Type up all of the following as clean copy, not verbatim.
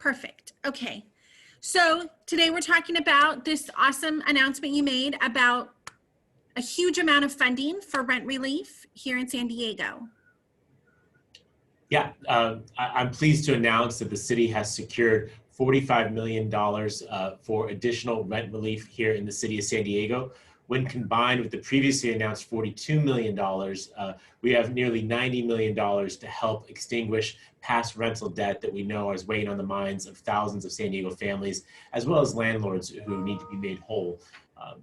Perfect. Okay. So today we're talking about this awesome announcement you made about a huge amount of funding for rent relief here in San Diego. Yeah, I'm pleased to announce that the city has secured $45 million for additional rent relief here in the city of San Diego. When combined with the previously announced $42 million, we have nearly $90 million to help extinguish past rental debt that we know is weighing on the minds of thousands of San Diego families, as well as landlords who need to be made whole.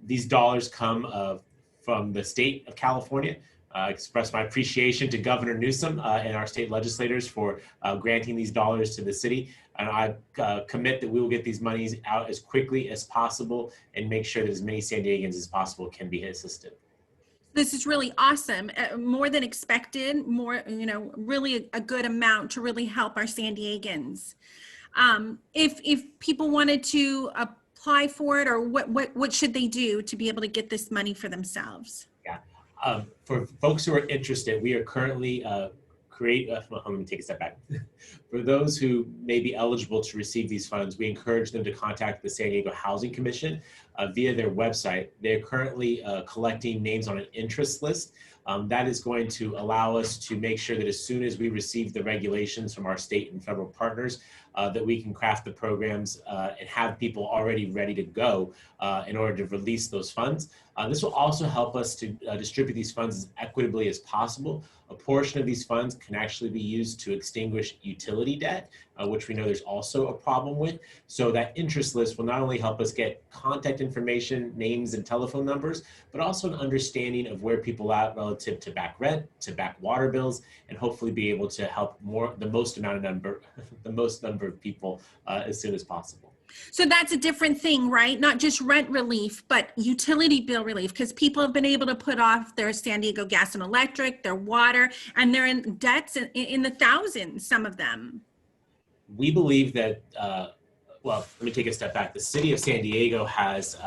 These dollars come from the state of California. Express my appreciation to Governor Newsom and our state legislators for granting these dollars to the city. And I commit that we will get these monies out as quickly as possible and make sure that as many San Diegans as possible can be assisted. This is really awesome, more than expected, really a good amount to really help our San Diegans. If people wanted to apply for it, or what should they do to be able to get this money for themselves? Yeah, for folks who are interested, we are currently let me take a step back. For those who may be eligible to receive these funds, we encourage them to contact the San Diego Housing Commission via their website. They're currently collecting names on an interest list. That is going to allow us to make sure that as soon as we receive the regulations from our state and federal partners, that we can craft the programs and have people already ready to go in order to release those funds. This will also help us to distribute these funds as equitably as possible. A portion of these funds can actually be used to extinguish utility debt, which we know there's also a problem with. So that interest list will not only help us get contact information, names and telephone numbers, but also an understanding of where people are at relative to back rent, to back water bills, and hopefully be able to help the most number of people as soon as possible. So that's a different thing, right? Not just rent relief, but utility bill relief, because people have been able to put off their San Diego gas and electric, their water, and they're in debts in the thousands, some of them. We believe that, well, let me take a step back. The city of San Diego has,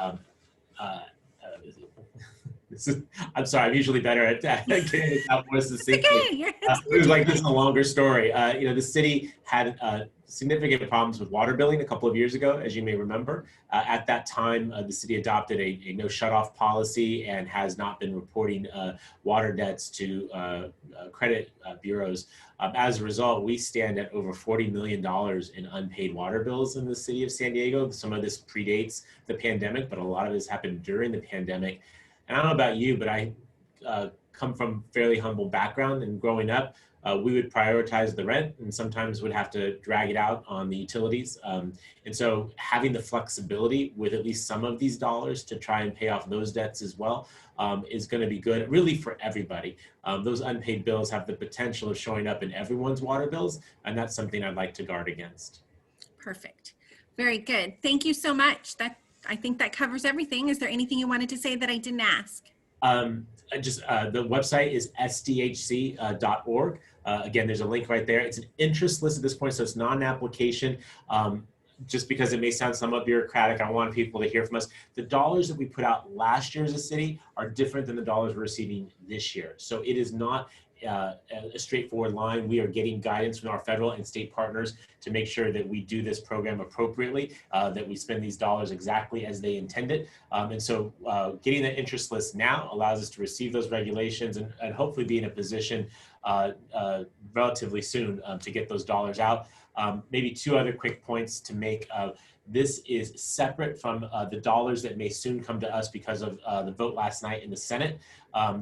I'm sorry, I'm usually better at getting it out more succinctly. It was like this is a longer story. The city had significant problems with water billing a couple of years ago, as you may remember. At that time, the city adopted a no shut-off policy and has not been reporting water debts to credit bureaus. As a result, we stand at over $40 million in unpaid water bills in the city of San Diego. Some of this predates the pandemic, but a lot of this happened during the pandemic. And I don't know about you, but I come from a fairly humble background, and growing up, we would prioritize the rent and sometimes would have to drag it out on the utilities. And so having the flexibility with at least some of these dollars to try and pay off those debts as well is going to be good, really, for everybody. Those unpaid bills have the potential of showing up in everyone's water bills, and that's something I'd like to guard against. Perfect. Very good. Thank you so much. I think that covers everything. Is there anything you wanted to say that I didn't ask? The website is sdhc.org. Again, there's a link right there. It's an interest list at this point, so it's not an application. Just because it may sound somewhat bureaucratic, I want people to hear from us. The dollars that we put out last year as a city are different than the dollars we're receiving this year. So it is not a straightforward line. We are getting guidance from our federal and state partners to make sure that we do this program appropriately, that we spend these dollars exactly as they intended. And so getting the interest list now allows us to receive those regulations and hopefully be in a position relatively soon to get those dollars out. Maybe two other quick points to make. This is separate from the dollars that may soon come to us because of the vote last night in the Senate.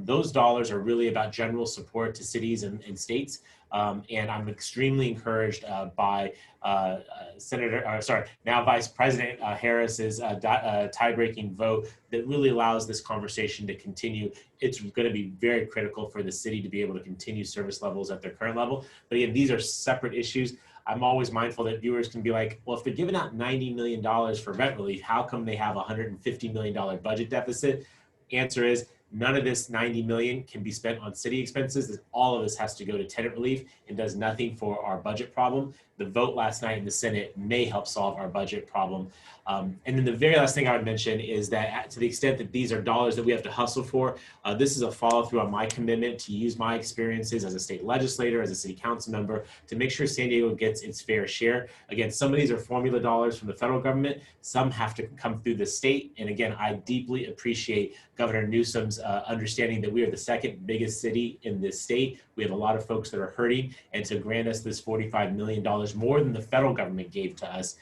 Those dollars are really about general support to cities and states. And I'm extremely encouraged by now Vice President Harris's tie-breaking vote that really allows this conversation to continue. It's going to be very critical for the city to be able to continue service levels at their current level. But again, these are separate issues. I'm always mindful that viewers can be like, well, if they're giving out $90 million for rent relief, how come they have a $150 million budget deficit? Answer is, None of this 90 million can be spent on city expenses. All of this has to go to tenant relief and does nothing for our budget problem. The vote last night in the Senate may help solve our budget problem. And then the very last thing I would mention is that to the extent that these are dollars that we have to hustle for, this is a follow through on my commitment to use my experiences as a state legislator, as a city council member, to make sure San Diego gets its fair share. Again, some of these are formula dollars from the federal government. Some have to come through the state. And again, I deeply appreciate Governor Newsom's understanding that we are the second biggest city in this state. We have a lot of folks that are hurting, and to grant us this $45 million more than the federal government gave to us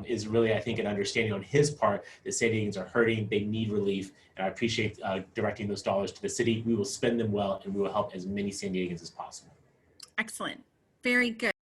is really, I think, an understanding on his part that San Diegans are hurting, they need relief, and I appreciate directing those dollars to the city. We will spend them well, and we will help as many San Diegans as possible. Excellent. Very good.